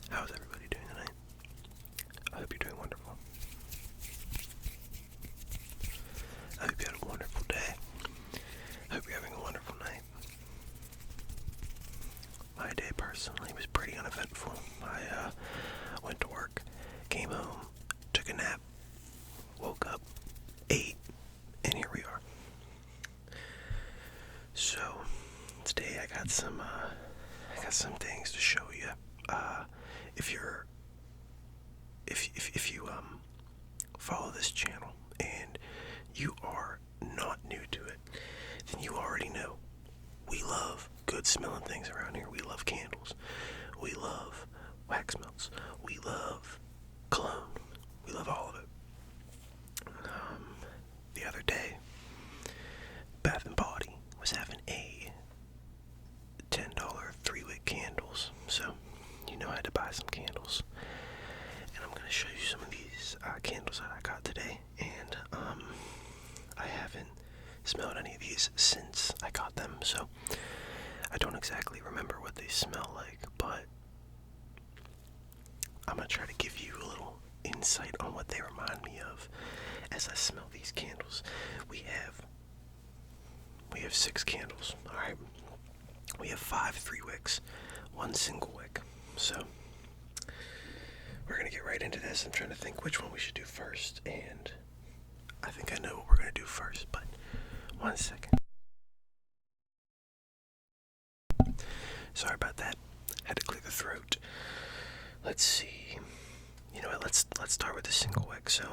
How's everybody doing tonight? I hope you're doing wonderful. I hope you had a wonderful day. I hope you're having a wonderful night. My day personally was pretty uneventful. I went to work, came home, took a nap, woke up, ate, and here we are. So today I got some things to show you. If you follow this channel and you are not new to it, then you already know we love good smelling things around here. We love candles. We love wax melts. We love cologne. We love all of it. The other day, Bath and Body was having a $10 3-wick candles, so I had to buy some candles, and I'm going to show you some of these candles that I got today, and I haven't smelled any of these since I got them, so I don't exactly remember what they smell like, but I'm going to try to give you a little insight on what they remind me of as I smell these candles. We have 6 candles, alright? We have 5 3-wicks, 1 single wick. So we're going to get right into this. I'm trying to think which one we should do first, and I think I know what we're going to do first, but 1 second. Sorry about that. Had to clear the throat. Let's see. You know what? Let's start with the single wick. So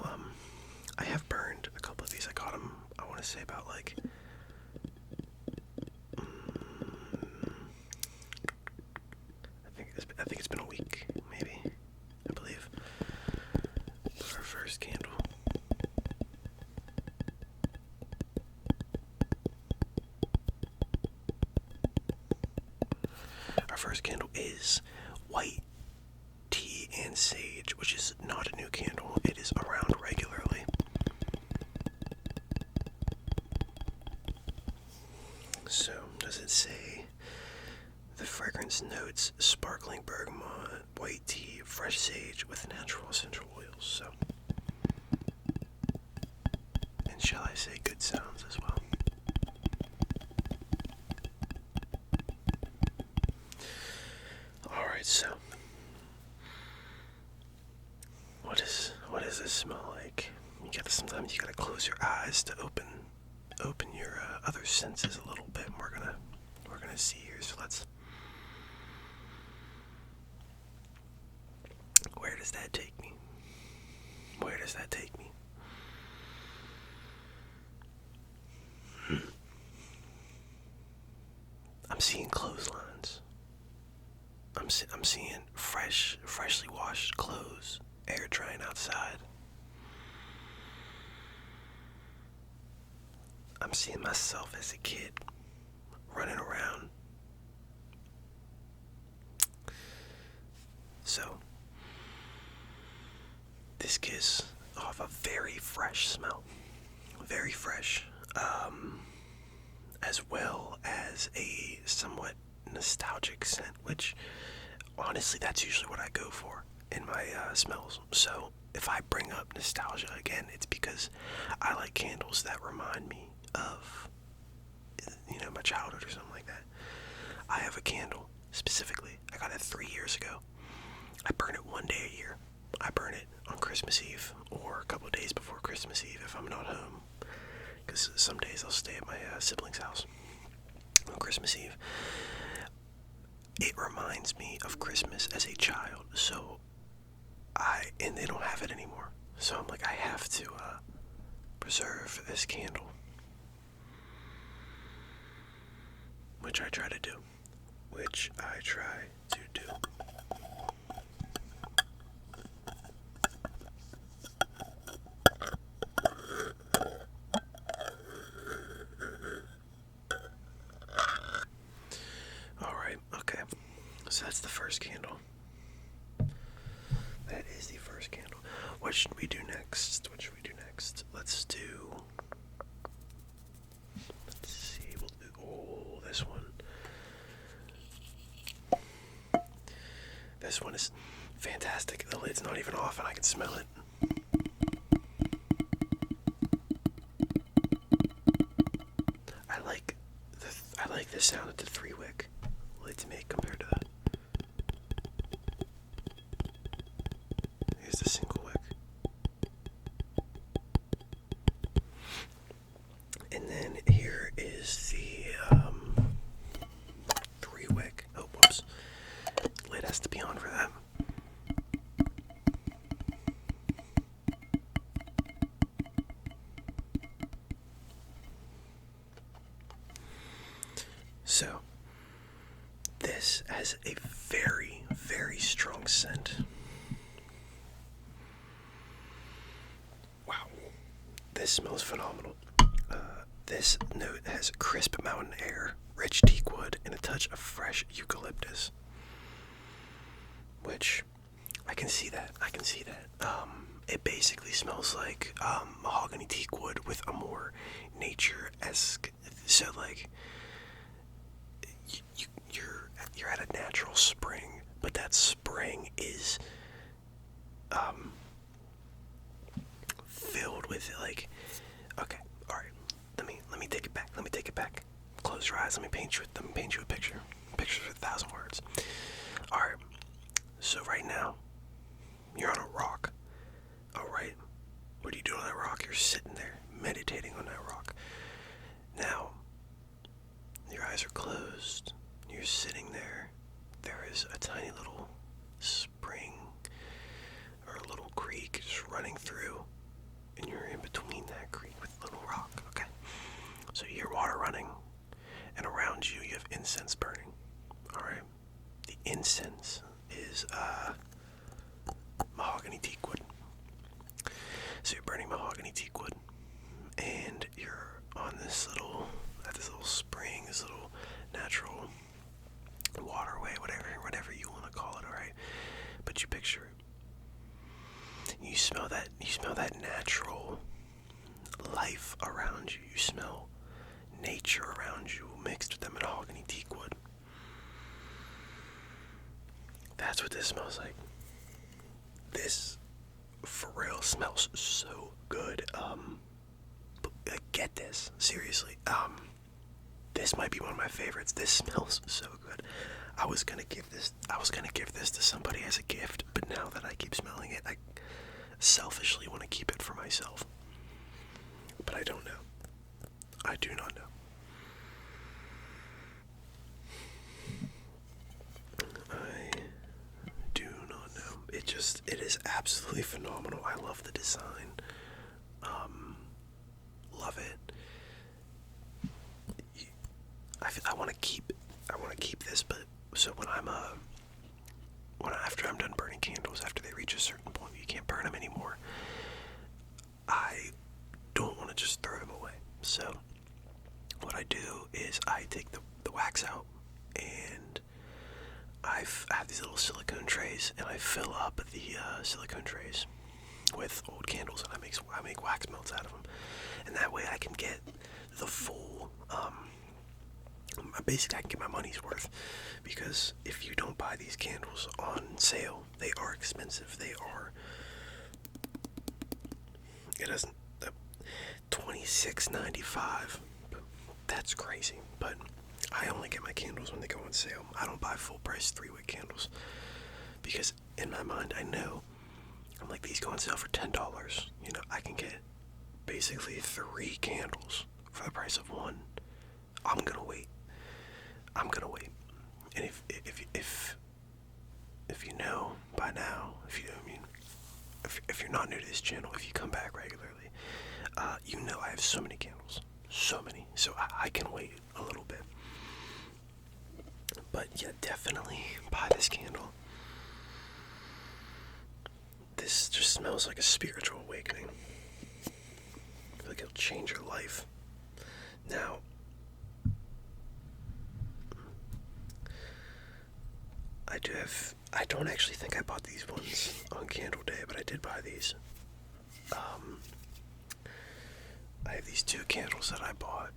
I have burned a couple of these. I got them, I want to say about like I think it's been a week, maybe, I believe. Our first candle. Our first candle is white tea and sage, which is not a new candle. It is around regularly. So, does it say the fragrance notes sparkling bergamot, white tea, fresh sage with natural essential oils? So, and shall I say good sounds as well? Alright, so what does this smell like? Sometimes you gotta close your eyes to open your other senses a little bit. And we're gonna see here. So where does that take me? Where does that take me? I'm seeing clotheslines. I'm seeing freshly washed clothes, air drying outside. I'm seeing myself as a kid running around. So this gives off a very fresh smell. Very fresh. As well as a somewhat nostalgic scent, which honestly that's usually what I go for in my smells. So if I bring up nostalgia again, it's because I like candles that remind me of my childhood or something like that. I have a candle specifically. I got it 3 years ago. I burn it 1 day a year. I burn it on Christmas Eve or a couple of days before Christmas Eve if I'm not home, because some days I'll stay at my sibling's house on Christmas Eve. It reminds me of Christmas as a child, so and they don't have it anymore, so I'm like, I have to preserve this candle, which I try to do. Alright, okay. So that's the first candle. That is the first candle. What should we do next? Let's see, we'll do, this one. This one is Fantastic. The lid's not even off and I can smell it. I like the sound that the 3-wick lids make compared to that. Here's the single wick. And then here is the 3-wick. Oh, whoops. Lid has to be on for that. So, this has a very, very strong scent. Wow. This smells phenomenal. This note has crisp mountain air, rich teak wood, and a touch of fresh eucalyptus. Which, I can see that. It basically smells like mahogany teak wood with a more nature-esque. So, like, you're at a natural spring, but that spring is filled with, like, okay, all right. Let me take it back. Close your eyes. Let me paint you a picture. Pictures with 1,000 words. All right. So right now, you're on a rock. All right. What are you doing on that rock? You're sitting there meditating on that rock. Now, your eyes are closed. You're sitting there. There is a tiny little spring or a little creek just running through, and you're in between that creek with a little rock. Okay. So you hear water running, and around you have incense burning. All right. The incense is mahogany teak wood. So you're burning mahogany teak wood, and you're on this little spring, this little natural waterway, whatever you want to call it. All right. But you picture it. You smell that natural life around you. You smell nature around you mixed with the mahogany teak wood. That's what this smells like. This, for real, smells so good. Get this, seriously. This might be one of my favorites. This smells so good. I was gonna give this to somebody as a gift, but now that I keep smelling it, I selfishly want to keep it for myself. But I don't know. I do not know. I do not know. It is absolutely phenomenal. I love the design. Love it. I want to keep this, but so after I'm done burning candles, after they reach a certain point, you can't burn them anymore. I don't want to just throw them away. So what I do is I take the wax out, and I have these little silicone trays, and I fill up the silicone trays with old candles, and I make wax melts out of them, and that way I can get the full. Basically, I can get my money's worth, because if you don't buy these candles on sale, they are expensive. They are. It doesn't. $26.95. That's crazy. But I only get my candles when they go on sale. I don't buy full price 3-wick candles, because in my mind I know, I'm like, these go on sale for $10. You know, I can get basically 3 candles for the price of 1. I'm gonna wait. And if you know by now, if you're not new to this channel, if you come back regularly, you know I have so many candles, so I can wait a little bit. But yeah, definitely buy this candle. This just smells like a spiritual awakening. I feel like it'll change your life. Now, I don't actually think I bought these ones on Candle Day, but I did buy these. I have these 2 candles that I bought,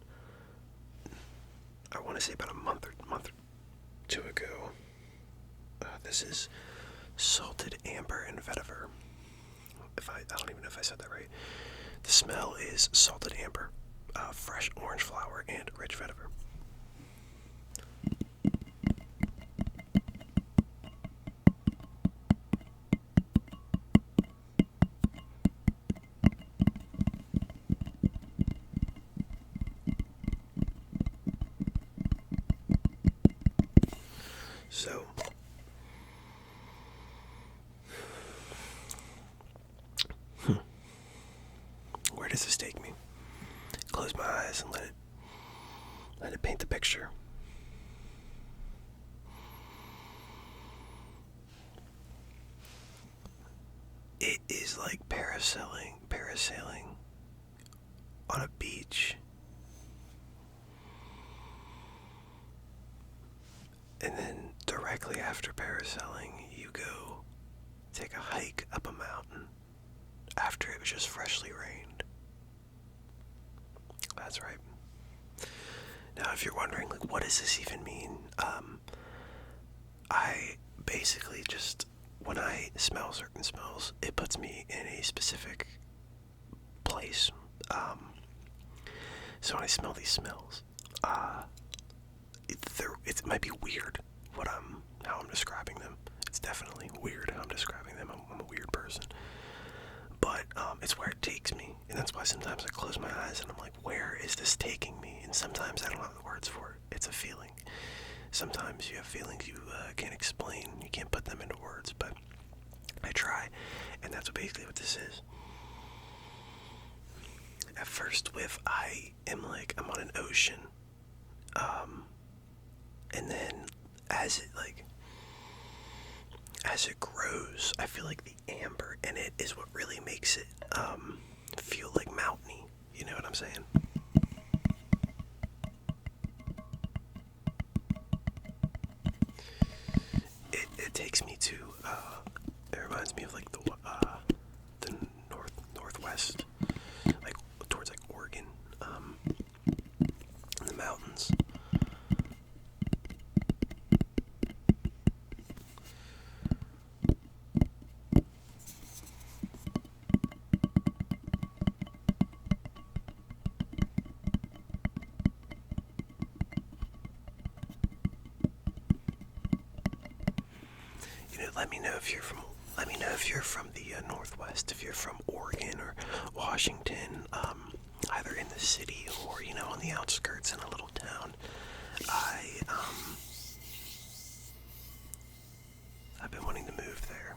I want to say about a month or 2 ago. This is salted amber and vetiver. I don't even know if I said that right. The smell is salted amber, fresh orange flower, and rich vetiver. So, where does this take me? Close my eyes and let it paint the picture. It is like parasailing on a beach. And then directly after parasailing, you go take a hike up a mountain after it was just freshly rained. That's right. Now, if you're wondering, like, what does this even mean? I basically just, when I smell certain smells, it puts me in a specific place. So when I smell these smells, it might be weird how I'm describing them. It's definitely weird how I'm describing them. I'm a weird person. But it's where it takes me. And that's why sometimes I close my eyes and I'm like, where is this taking me? And sometimes I don't have the words for it. It's a feeling. Sometimes you have feelings you can't explain. You can't put them into words, but I try. And that's basically what this is. At first whiff, I am like, I'm on an ocean. And then as it grows, I feel like the amber in it is what really makes it feel like mountainy. You know what I'm saying? It takes me to it reminds me of like the northwest, like towards like Oregon, in the mountains. Let me know if you're from the Northwest, if you're from Oregon or Washington, either in the city or, on the outskirts in a little town. I've been wanting to move there.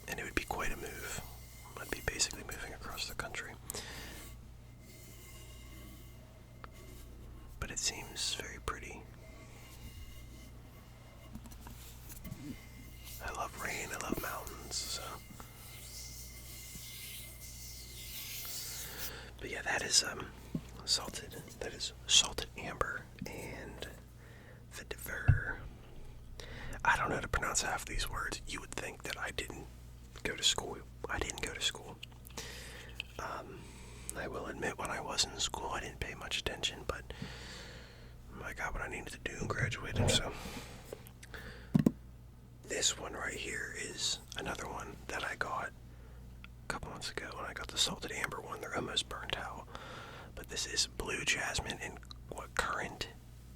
And it would be quite a move. I'd be basically moving across the country. But it seems very pretty. I love rain, I love mountains, so. But yeah, that is salted amber and vetiver. I don't know how to pronounce half these words. You would think that I didn't go to school. I didn't go to school. I will admit, when I was in school, I didn't pay much attention, but I got what I needed to do and graduated, so. This one right here is another one that I got a couple months ago when I got the salted amber one. They're almost burnt out. But this is blue jasmine and currant?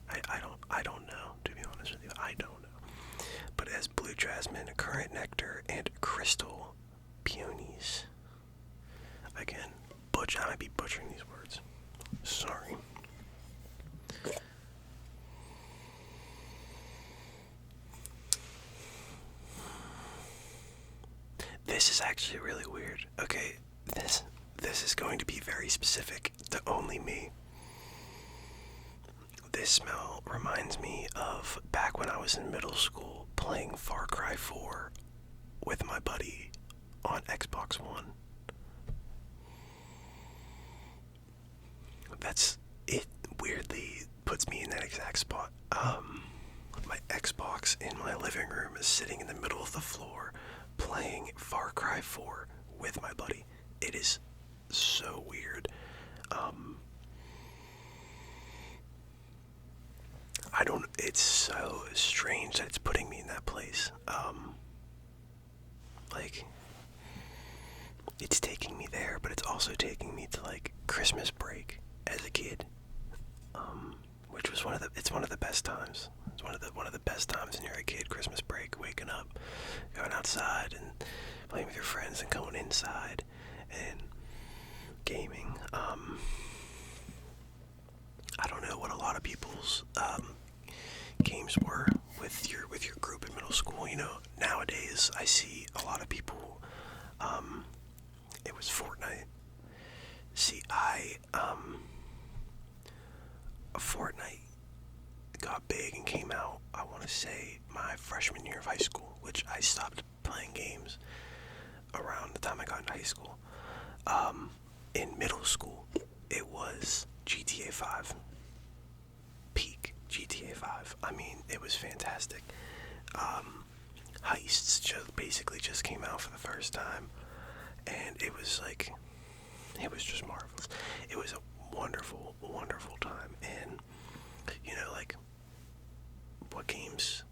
I don't know, to be honest with you. I don't know. But it has blue jasmine, currant nectar, and crystal peonies. Again, I might be butchering these words. Sorry. This is actually really weird. Okay, this is going to be very specific to only me. This smell reminds me of back when I was in middle school playing Far Cry 4 with my buddy on Xbox One. It weirdly puts me in that exact spot. My Xbox in my living room is sitting in the middle of the floor playing Far Cry 4 with my buddy. It is so weird. It's so strange that it's putting me in that place. Christmas break as a kid, which was it's one of the best times. It's one of the best times when you're a kid. Christmas break, waking up, going outside and playing with your friends, and going inside and gaming. I don't know what a lot of people's games were with your group in middle school. Nowadays I see a lot of people. It was Fortnite. See, Fortnite got big and came out, I want to say, my freshman year of high school, which I stopped playing games around the time I got into high school. In middle school, it was GTA 5. Peak GTA 5. I mean, it was fantastic. Heists basically just came out for the first time, and it was just marvelous. It was a wonderful, wonderful time. And what games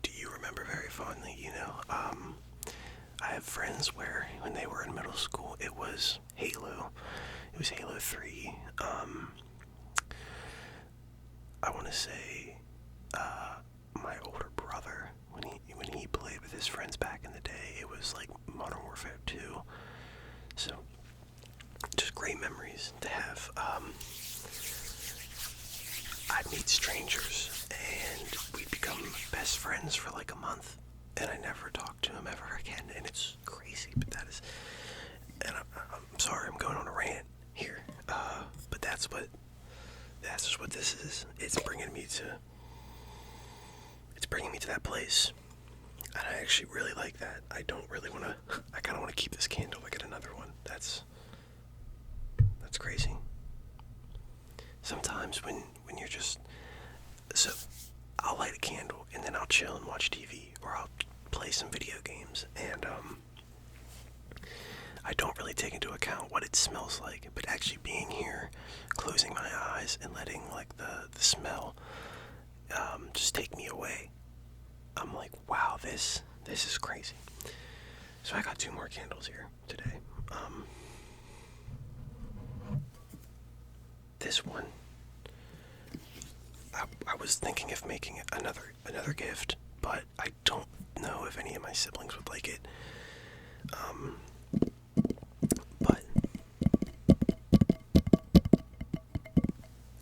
do you remember very fondly? I have friends where when they were in middle school, it was Halo. It was Halo 3. I want to say my older brother, when he played with his friends back in the day, it was like Modern Warfare 2. So just great memories to have. I'd meet strangers and we'd become best friends for like a month, and I never talked to him ever again, and it's crazy, but that is, and I'm sorry I'm going on a rant here, but that's just what this is. It's bringing me to that place, and I actually really like that. I kind of want to keep this candle. I get another one. That's crazy. Sometimes when you're just, so I'll light a candle and then I'll chill and watch TV, or I'll play some video games, and I don't really take into account what it smells like, but actually being here, closing my eyes and letting like the smell just take me away, I'm like, wow, this is crazy. So I got 2 more candles here today. This one, I was thinking of making another gift, but I don't know if any of my siblings would like it. But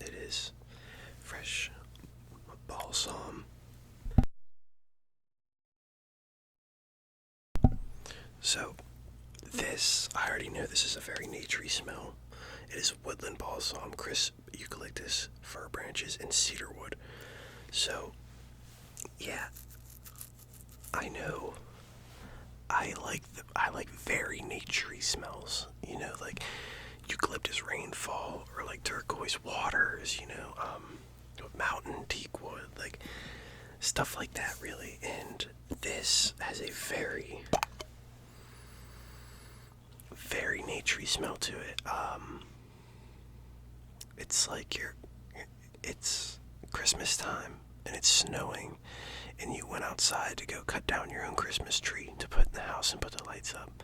it is fresh balsam. So this, I already know this is a very naturey smell. It is woodland balsam, crisp eucalyptus, fir branches, and cedar wood. So, yeah, I know. I like very naturey smells. Like eucalyptus rainfall, or like turquoise waters. Mountain teak wood, like stuff like that, really. And this has a very, very naturey smell to it. It's like it's Christmas time and it's snowing, and you went outside to go cut down your own Christmas tree to put in the house and put the lights up.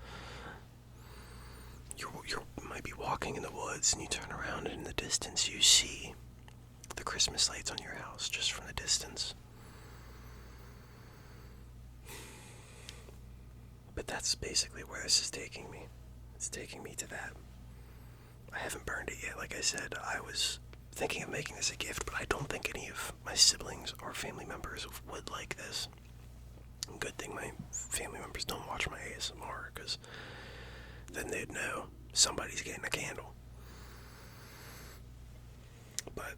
You might be walking in the woods and you turn around, and in the distance you see the Christmas lights on your house just from the distance. But that's basically where this is taking me. It's taking me to that. I haven't burned it yet. Like I said, I was thinking of making this a gift, but I don't think any of my siblings or family members would like this. Good thing my family members don't watch my ASMR, because then they'd know somebody's getting a candle. But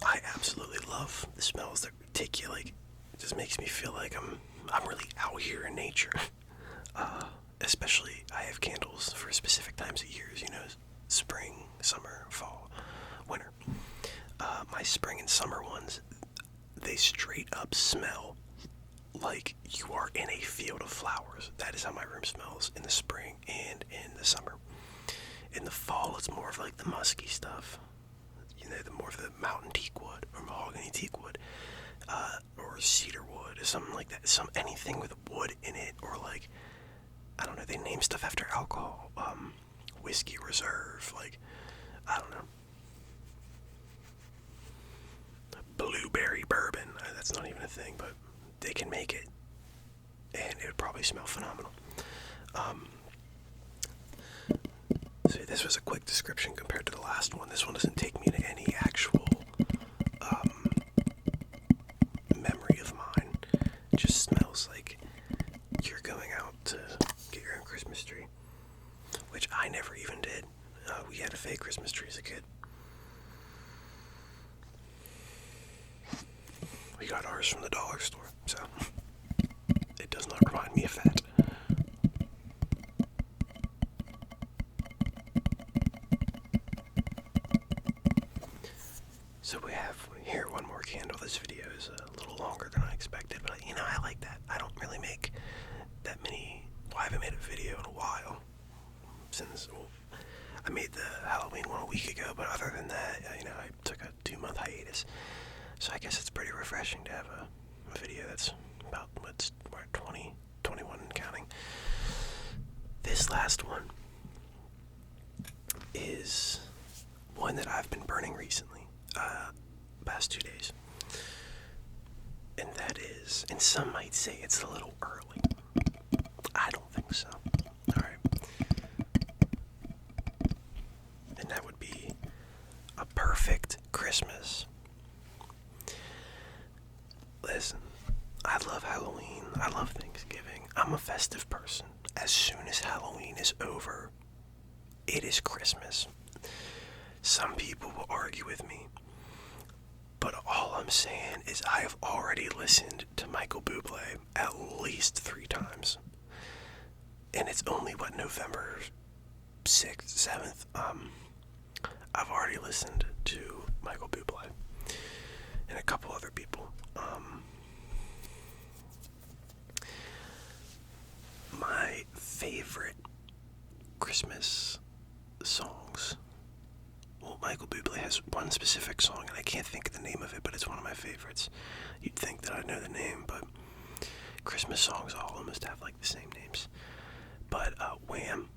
I absolutely love the smells that take you, like, it just makes me feel like I'm really out here in nature. Especially, I have candles for specific times of years, spring, summer, fall, winter. My spring and summer ones, they straight up smell like you are in a field of flowers. That is how my room smells in the spring and in the summer. In the fall, it's more of like the musky stuff. The more of the mountain teak wood, or mahogany teak wood, or cedar wood, or something like that. Anything with wood in it, or like, I don't know, they name stuff after alcohol. Whiskey Reserve, like I don't know. Blueberry bourbon. That's not even a thing, but they can make it. And it would probably smell phenomenal. So this was a quick description compared to the last one. This one doesn't take me to any actual memory of mine. It just smells like you're going out to get your own Christmas tree, which I never even did. We had a fake Christmas tree as a kid. We got ours from the dollar store, so it does not remind me of that. So we have here one more candle. This video is a little longer than I expected, but I like that. I don't really make that many. Well, I haven't made a video in a while since I made the Halloween one a week ago, but other than that, I took a 2-month hiatus. So I guess it's pretty refreshing to have a video that's about, we're at 20, 21 and counting. This last one is one that I've been burning recently. Past 2 days. And that is, and some might say it's a little early. I don't think so. Alright. And that would be a perfect Christmas. Listen, I love Halloween. I love Thanksgiving. I'm a festive person. As soon as Halloween is over, it is Christmas. Some people will argue with me, but all I'm saying is I have already listened to Michael Bublé at least 3 times. And it's only, November 6th, 7th? I've already listened to Michael Bublé and a couple other people. My favorite Christmas songs. Well, Michael Bublé has one specific song, and I can't think of the name of it, but it's one of my favorites. You'd think that I'd know the name, but Christmas songs all almost have like the same names. But Wham,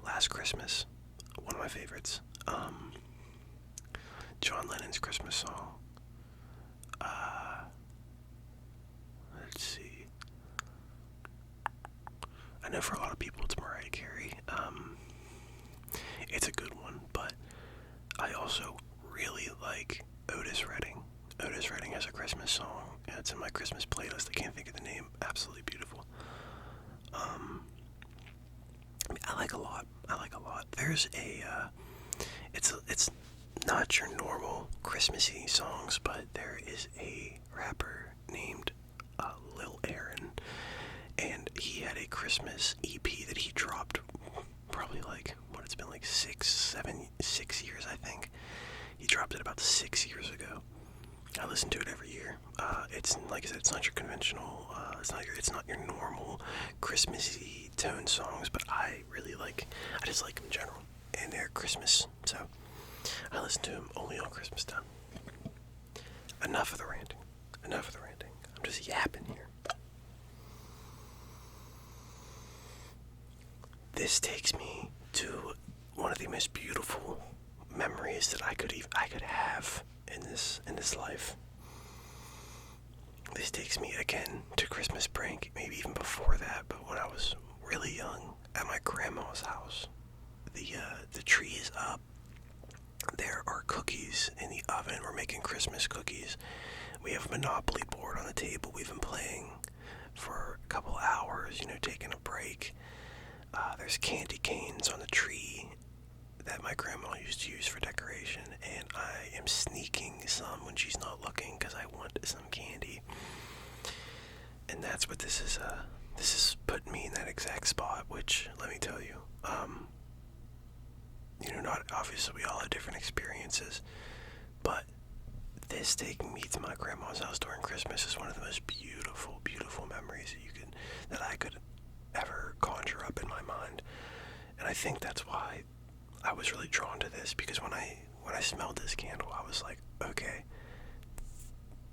Last Christmas, one of my favorites. John Lennon's Christmas song. Let's see. I know for a lot of people it's Mariah Carey. It's a good one, but I also really like Otis Redding. Otis Redding has a Christmas song. It's in my Christmas playlist. I can't think of the name. Absolutely beautiful. I like a lot. There's it's not your normal Christmassy songs, but there is a rapper named Lil Aaron, and he had a Christmas EP that he dropped probably it's been 6 years, I think. He dropped it about 6 years ago. I listen to it every year. It's like I said, it's not your conventional, it's not your normal Christmassy tone songs, but I just like them in general, and they're Christmas, so I listen to them only on Christmas time. Enough of the ranting. I'm just yapping here. This takes me to one of the most beautiful memories that I could have in this life. This takes me again to Christmas break, maybe even before that, but when I was really young at my grandma's house. The tree is up. There are cookies in the oven. We're making Christmas cookies. We have a Monopoly board on the table. We've been playing for a couple hours, taking a break. There's candy canes on the tree that my grandma used to use for decoration, and I am sneaking some when she's not looking because I want some candy. And that's what this is. This is putting me in that exact spot, which, let me tell you, not obviously we all have different experiences, but this taking me to my grandma's house during Christmas is one of the most beautiful, beautiful memories that I could ever conjure up in my mind. And I think that's why I was really drawn to this, because when I smelled this candle, I was like, okay,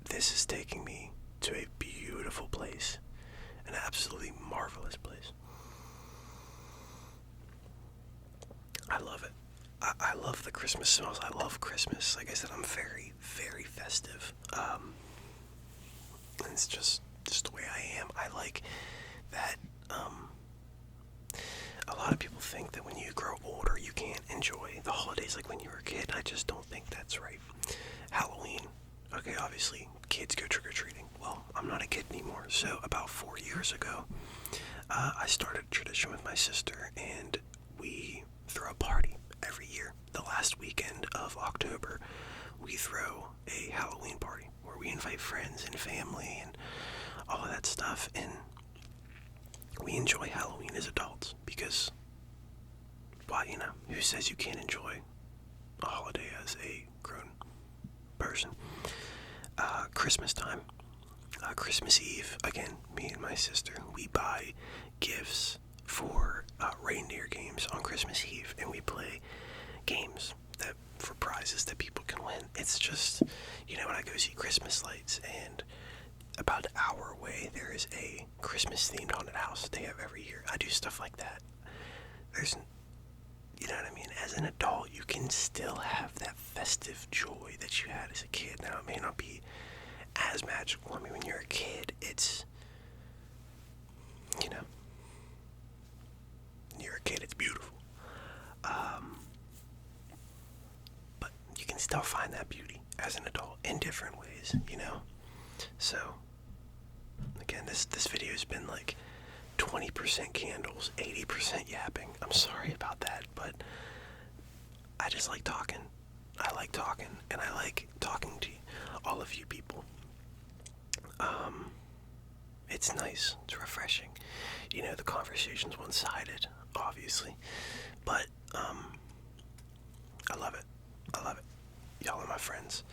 this is taking me to a beautiful place, an absolutely marvelous place. I love it. I love the Christmas smells. I love Christmas. Like I said, I'm very, very festive. And it's just the way I am. I like that. A lot of people think that when you grow older, you can't enjoy the holidays like when you were a kid. I just don't think that's right. Halloween. Okay, obviously, kids go trick-or-treating. Well, I'm not a kid anymore. So about 4 years ago, I started a tradition with my sister, and we throw a party every year. The last weekend of October, we throw a Halloween party where we invite friends and family and all of that stuff, and we enjoy Halloween as adults because, well, you know, who says you can't enjoy a holiday as a grown person? Christmas time, Christmas Eve, again, me and my sister, we buy gifts for reindeer games on Christmas Eve, and we play games that for prizes that people can win. It's just, you know, when I go see Christmas lights, and about an hour away there is a Christmas themed haunted house that they have every year. I do stuff like that. You know what I mean? As an adult, you can still have that festive joy that you had as a kid. Now, it may not be as magical. I mean, when you're a kid, it's, you know, when you're a kid, it's beautiful. But you can still find that beauty as an adult in different ways, you know? So, again, this video has been like 20% candles, 80% yapping. I'm sorry about that, but I just like talking. I like talking, and I like talking to all of you people. It's nice. It's refreshing. You know, the conversation's one-sided, obviously, but I love it. I love it. Y'all are my friends.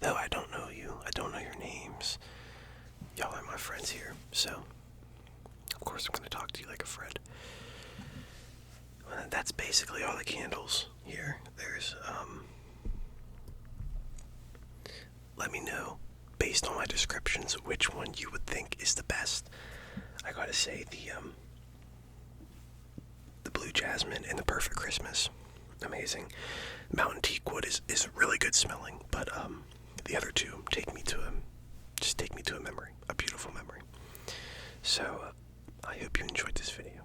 Though I don't know you, I don't know your names. Y'all are my friends here, so of course I'm going to talk to you like a friend. That's basically all the candles here. There's, let me know, based on my descriptions, which one you would think is the best. I gotta say, the Blue Jasmine and the Perfect Christmas, amazing. Mountain Teak wood is really good smelling, but, the other two take me to a memory, a beautiful memory. So, I hope you enjoyed this video,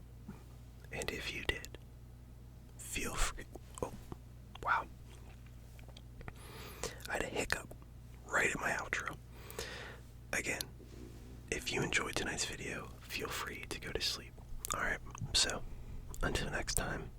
and if you did, feel free. Oh, wow. I had a hiccup right in my outro. Again, if you enjoyed tonight's video, feel free to go to sleep. Alright, so, until next time,